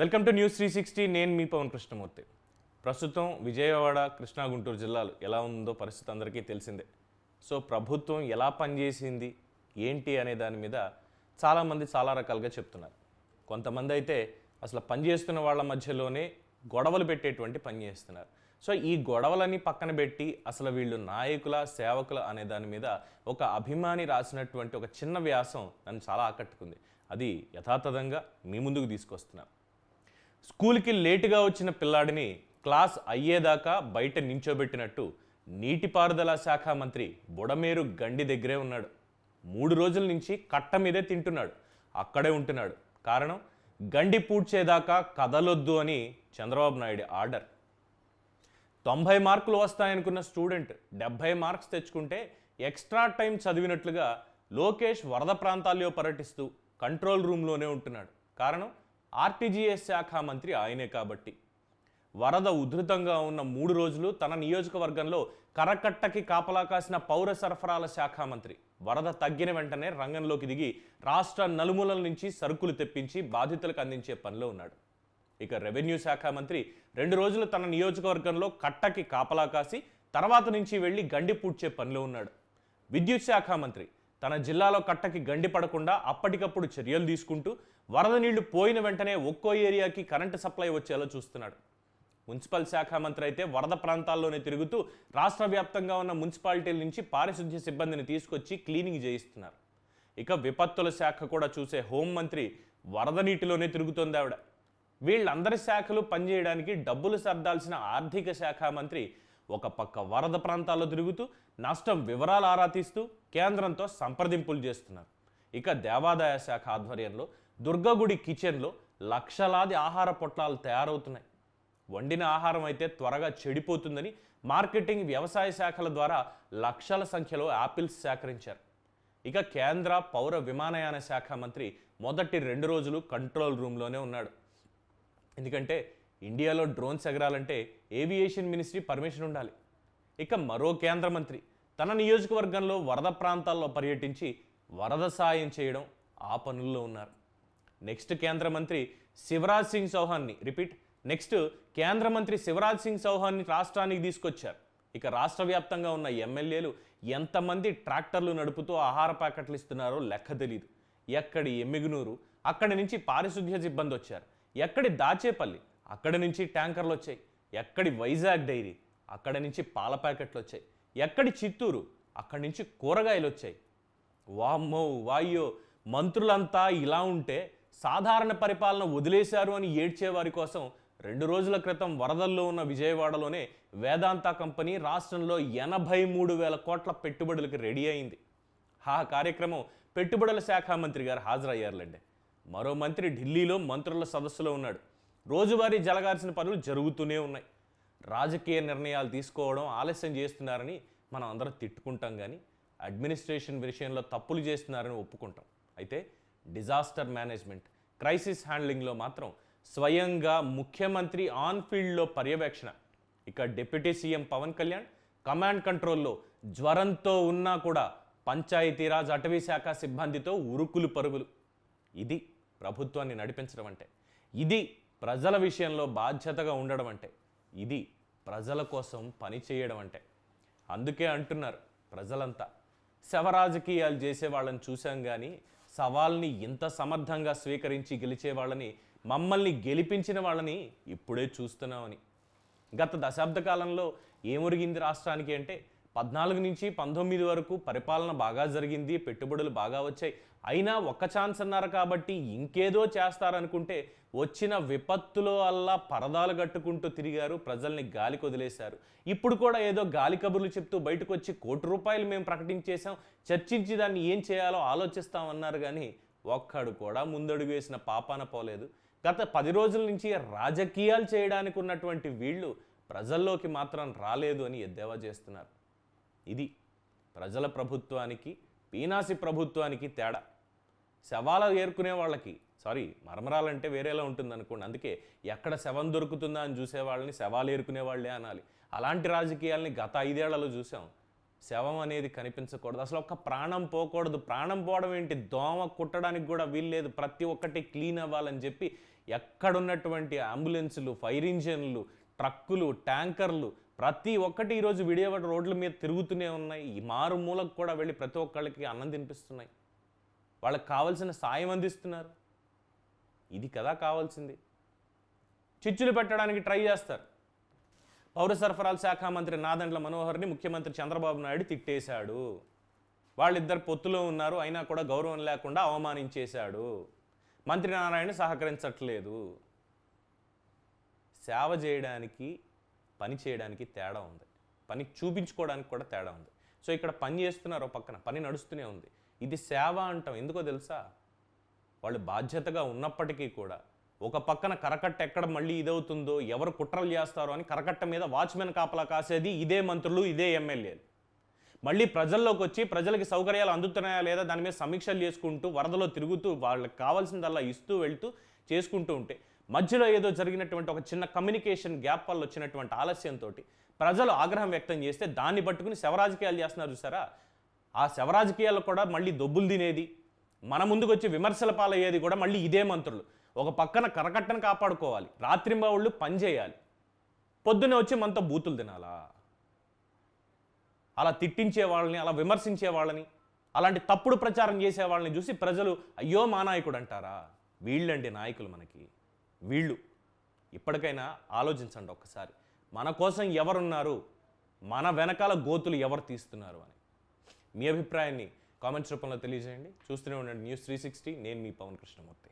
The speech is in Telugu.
Welcome to news 360. నేను మీ పవన్ కృష్ణమూర్తి. ప్రస్తుతం విజయవాడ, కృష్ణా, గుంటూరు జిల్లాలు ఎలా ఉందో పరిస్థితి అందరికీ తెలిసిందే. సో ప్రభుత్వం ఎలా పనిచేసింది ఏంటి అనే దాని మీద చాలామంది చాలా రకాలుగా చెప్తున్నారు. కొంతమంది అయితే అసలు పనిచేస్తున్న వాళ్ళ మధ్యలోనే గొడవలు పెట్టేటువంటి పని చేస్తున్నారు. సో ఈ గొడవలని పక్కన పెట్టి అసలు వీళ్ళు నాయకుల, సేవకుల అనే దాని మీద ఒక అభిమాని రాసినటువంటి ఒక చిన్న వ్యాసం నన్ను చాలా ఆకట్టుకుంది. అది యథాతథంగా మీ ముందుకు తీసుకొస్తున్నాను. స్కూల్కి లేటుగా వచ్చిన పిల్లాడిని క్లాస్ అయ్యేదాకా బయట నించోబెట్టినట్టు నీటిపారుదల శాఖ మంత్రి బుడమేరు గండి దగ్గరే ఉన్నాడు. 3 రోజుల నుంచి కట్ట మీదే తింటున్నాడు, అక్కడే ఉంటున్నాడు. కారణం, గండి పూడ్చేదాకా కదలొద్దు అని చంద్రబాబు నాయుడు ఆర్డర్. 90 మార్కులు వస్తాయనుకున్న స్టూడెంట్ 70 మార్క్స్ తెచ్చుకుంటే ఎక్స్ట్రా టైం చదివినట్లుగా లోకేష్ వరద ప్రాంతాల్లో పర్యటిస్తూ కంట్రోల్ రూమ్లోనే ఉంటున్నాడు. కారణం, ఆర్టీజీఎస్ శాఖ మంత్రి ఆయనే కాబట్టి. వరద ఉధృతంగా ఉన్న 3 రోజులు తన నియోజకవర్గంలో కరకట్టకి కాపలా కాసిన పౌర సరఫరాల శాఖ మంత్రి వరద తగ్గిన వెంటనే రంగంలోకి దిగి రాష్ట్ర నలుమూలల నుంచి సరుకులు తెప్పించి బాధితులకు అందించే పనిలో ఉన్నాడు. ఇక రెవెన్యూ శాఖ మంత్రి 2 రోజులు తన నియోజకవర్గంలో కట్టకి కాపలా కాసి తర్వాత నుంచి వెళ్లి గండి పూడ్చే పనిలో ఉన్నాడు. విద్యుత్ శాఖ మంత్రి తన జిల్లాలో కట్టకి గండి పడకుండా అప్పటికప్పుడు చర్యలు తీసుకుంటూ వరద నీళ్లు పోయిన వెంటనే ఒక్కో ఏరియాకి కరెంటు సప్లై వచ్చేలా చూస్తున్నాడు. మున్సిపల్ శాఖ మంత్రి అయితే వరద ప్రాంతాల్లోనే తిరుగుతూ రాష్ట్ర వ్యాప్తంగా ఉన్న మున్సిపాలిటీల నుంచి పారిశుద్ధ్య సిబ్బందిని తీసుకొచ్చి క్లీనింగ్ చేయిస్తున్నారు. ఇక విపత్తుల శాఖ కూడా చూసే హోంమంత్రి వరద నీటిలోనే తిరుగుతోంది ఆవిడ. వీళ్ళందరి శాఖలు పనిచేయడానికి డబ్బులు సర్దాల్సిన ఆర్థిక శాఖ మంత్రి ఒక పక్క వరద ప్రాంతాల్లో తిరుగుతూ నష్టం వివరాలు ఆరా తీస్తూ కేంద్రంతో సంప్రదింపులు చేస్తున్నారు. ఇక దేవాదాయ శాఖ ఆధ్వర్యంలో దుర్గగుడి కిచెన్లో లక్షలాది ఆహార పొట్లాలు తయారవుతున్నాయి. వండిన ఆహారం అయితే త్వరగా చెడిపోతుందని మార్కెటింగ్, వ్యవసాయ శాఖల ద్వారా లక్షల సంఖ్యలో యాపిల్స్ సేకరించారు. ఇక కేంద్ర పౌర విమానయాన శాఖ మంత్రి మొదటి 2 రోజులు కంట్రోల్ రూమ్లోనే ఉన్నాడు. ఎందుకంటే ఇండియాలో డ్రోన్స్ ఎగరాలంటే ఏవియేషన్ మినిస్ట్రీ పర్మిషన్ ఉండాలి. ఇక మరో కేంద్ర మంత్రి తన నియోజకవర్గంలో వరద ప్రాంతాల్లో పర్యటించి వరద సాయం చేయడం, ఆ పనుల్లో ఉన్నారు. నెక్స్ట్ కేంద్ర మంత్రి శివరాజ్ సింగ్ చౌహాన్ని రాష్ట్రానికి తీసుకొచ్చారు. ఇక రాష్ట్ర వ్యాప్తంగా ఉన్న ఎమ్మెల్యేలు ఎంతమంది ట్రాక్టర్లు నడుపుతూ ఆహార ప్యాకెట్లు ఇస్తున్నారో లెక్క తెలీదు. ఎక్కడి ఎమ్మిగునూరు, అక్కడి నుంచి పారిశుద్ధ్య సిబ్బంది వచ్చారు. ఎక్కడి దాచేపల్లి, అక్కడి నుంచి ట్యాంకర్లు వచ్చాయి. ఎక్కడి వైజాగ్ డైరీ, అక్కడి నుంచి పాల ప్యాకెట్లు వచ్చాయి. ఎక్కడి చిత్తూరు, అక్కడి నుంచి కూరగాయలు వచ్చాయి. వామ్మో వాయ్యో, మంత్రులంతా ఇలా ఉంటే సాధారణ పరిపాలన వదిలేశారు అని ఏడ్చేవారి కోసం 2 రోజుల క్రితం వరదల్లో ఉన్న విజయవాడలోనే వేదాంత కంపెనీ రాష్ట్రంలో 83,000 కోట్ల పెట్టుబడులకు రెడీ అయింది. ఆ కార్యక్రమం పెట్టుబడుల శాఖ మంత్రి గారు హాజరయ్యారులేండి. మరో మంత్రి ఢిల్లీలో మంత్రుల సదస్సులో ఉన్నాడు. రోజువారీ జరగాల్సిన పనులు జరుగుతూనే ఉన్నాయి. రాజకీయ నిర్ణయాలు తీసుకోవడం ఆలస్యం చేస్తున్నారని మనం అందరం తిట్టుకుంటాం, కానీ అడ్మినిస్ట్రేషన్ విషయంలో తప్పులు చేస్తున్నారని ఒప్పుకుంటాం. అయితే డిజాస్టర్ మేనేజ్మెంట్, క్రైసిస్ హ్యాండ్లింగ్లో మాత్రం స్వయంగా ముఖ్యమంత్రి ఆన్ ఫీల్డ్లో పర్యవేక్షణ. ఇక deputy CM Pawan Kalyan command కంట్రోల్లో జ్వరంతో ఉన్నా కూడా పంచాయతీరాజ్, అటవీ శాఖ సిబ్బందితో ఉరుకులు పరుగులు. ఇది ప్రభుత్వాన్ని నడిపించడం అంటే, ఇది ప్రజల విషయంలో బాధ్యతగా ఉండడం అంటే, ఇది ప్రజల కోసం పని చేయడం అంటే. అందుకే అంటున్నారు ప్రజలంతా, శవరాజకీయాలు చేసే వాళ్ళని చూసాం కానీ సవాల్ని ఇంత సమర్థంగా స్వీకరించి గెలిచే వాళ్ళని, మమ్మల్ని గెలిపించిన వాళ్ళని ఇప్పుడే చూస్తున్నామని. గత దశాబ్ద కాలంలో ఏమొరిగింది రాష్ట్రానికి అంటే, 14 నుంచి 19 వరకు పరిపాలన బాగా జరిగింది, పెట్టుబడులు బాగా వచ్చాయి. అయినా ఒక్క ఛాన్స్ అన్నారు కాబట్టి ఇంకేదో చేస్తారనుకుంటే వచ్చిన విపత్తులో అల్లా పరదాలు కట్టుకుంటూ తిరిగారు, ప్రజల్ని గాలికి వదిలేశారు. ఇప్పుడు కూడా ఏదో గాలి కబుర్లు చెప్తూ బయటకు వచ్చి ₹1 మేము ప్రకటించేశాం, చర్చించి దాన్ని ఏం చేయాలో ఆలోచిస్తామన్నారు. కానీ ఒక్కడు కూడా ముందడుగు వేసిన పాపాన పోలేదు. గత 10 రోజుల నుంచి రాజకీయాలు చేయడానికి ఉన్నటువంటి వీళ్ళు ప్రజల్లోకి మాత్రం రాలేదు అని ఎద్దేవా చేస్తున్నారు. ఇది ప్రజల ప్రభుత్వానికి, పీనాసి ప్రభుత్వానికి తేడా. శవాలు ఏరుకునే వాళ్ళకి, మరమరాలంటే వేరేలా ఉంటుంది అనుకోండి, అందుకే ఎక్కడ శవం దొరుకుతుందా అని చూసేవాళ్ళని శవాలు ఏరుకునే వాళ్ళే అనాలి. అలాంటి రాజకీయాల్ని గత 5 ఏళ్లలో చూసాం. శవం అనేది కనిపించకూడదు, అసలు ఒక్క ప్రాణం పోకూడదు. ప్రాణం పోవడం ఏంటి, దోమ కుట్టడానికి కూడా వీల్లేదు, ప్రతి ఒక్కటి క్లీన్ అవ్వాలని చెప్పి ఎక్కడున్నటువంటి అంబులెన్సులు, ఫైర్ ఇంజన్లు, ట్రక్కులు, ట్యాంకర్లు ప్రతి ఒక్కటి ఈరోజు విజయవాడ రోడ్ల మీద తిరుగుతూనే ఉన్నాయి. ఈ మారుమూలకు కూడా వెళ్ళి ప్రతి ఒక్కళ్ళకి అన్నం తినిపిస్తున్నాయి. వాళ్ళకి కావాల్సిన సాయం అందిస్తున్నారు. ఇది కదా కావాల్సింది. చిచ్చులు పెట్టడానికి ట్రై చేస్తారు. పౌర సరఫరాల శాఖ మంత్రి నాదెండ్ల మనోహర్ని ముఖ్యమంత్రి చంద్రబాబు నాయుడు తిట్టేశాడు. వాళ్ళిద్దరు పొత్తులో ఉన్నారు, అయినా కూడా గౌరవం లేకుండా అవమానించేశాడు. మంత్రి నారాయణ సహకరించట్లేదు. సేవ చేయడానికి, పని చేయడానికి తేడా ఉంది. పని చూపించుకోవడానికి కూడా తేడా ఉంది. సో ఇక్కడ పని చేస్తున్నారు, పక్కన పని నడుస్తూనే ఉంది. ఇది సేవ అంటాం. ఎందుకో తెలుసా? వాళ్ళు బాధ్యతగా ఉన్నప్పటికీ కూడా ఒక పక్కన కరకట్ట ఎక్కడ మళ్ళీ ఇదవుతుందో, ఎవరు కుట్రలు చేస్తారో అని కరకట్ట మీద వాచ్మెన్ కాపలా కాసేది ఇదే మంత్రులు, ఇదే ఎమ్మెల్యేలు. మళ్ళీ ప్రజల్లోకి వచ్చి ప్రజలకి సౌకర్యాలు అందుతున్నాయా లేదా దాని మీద సమీక్షలు చేసుకుంటూ, వరదలో తిరుగుతూ, వాళ్ళకి కావాల్సిందల్లా ఇస్తూ వెళ్తూ చేసుకుంటూ ఉంటే, మధ్యలో ఏదో జరిగినటువంటి ఒక చిన్న కమ్యూనికేషన్ గ్యాప్ వల్ల వచ్చినటువంటి ఆలస్యంతో ప్రజలు ఆగ్రహం వ్యక్తం చేస్తే దాన్ని పట్టుకుని శవరాజకీయాలు చేస్తున్నారు చూసారా? ఆ శవరాజకీయాలు కూడా మళ్ళీ దొబ్బులు తినేది, మన ముందుకు వచ్చి విమర్శల పాలయ్యేది కూడా మళ్ళీ ఇదే మంత్రులు. ఒక పక్కన కరకట్టను కాపాడుకోవాలి, రాత్రింబవళ్ళు పని చేయాలి, పొద్దున్నే వచ్చి మనతో బూతులు తినాలా? అలా తిట్టించే వాళ్ళని, అలా విమర్శించే వాళ్ళని, అలాంటి తప్పుడు ప్రచారం చేసే వాళ్ళని చూసి ప్రజలు అయ్యో మా నాయకుడు అంటారా? వీళ్ళండి నాయకులు మనకి. వీళ్ళు ఇప్పటికైనా ఆలోచించండి ఒక్కసారి. మన కోసం ఎవరున్నారు, మన వెనకాల గోతులు ఎవరు తీస్తున్నారు అని. మీ అభిప్రాయాన్ని కామెంట్స్ రూపంలో తెలియజేయండి. చూస్తూనే ఉండండి News 360. నేను మీ పవన్ కృష్ణమూర్తి.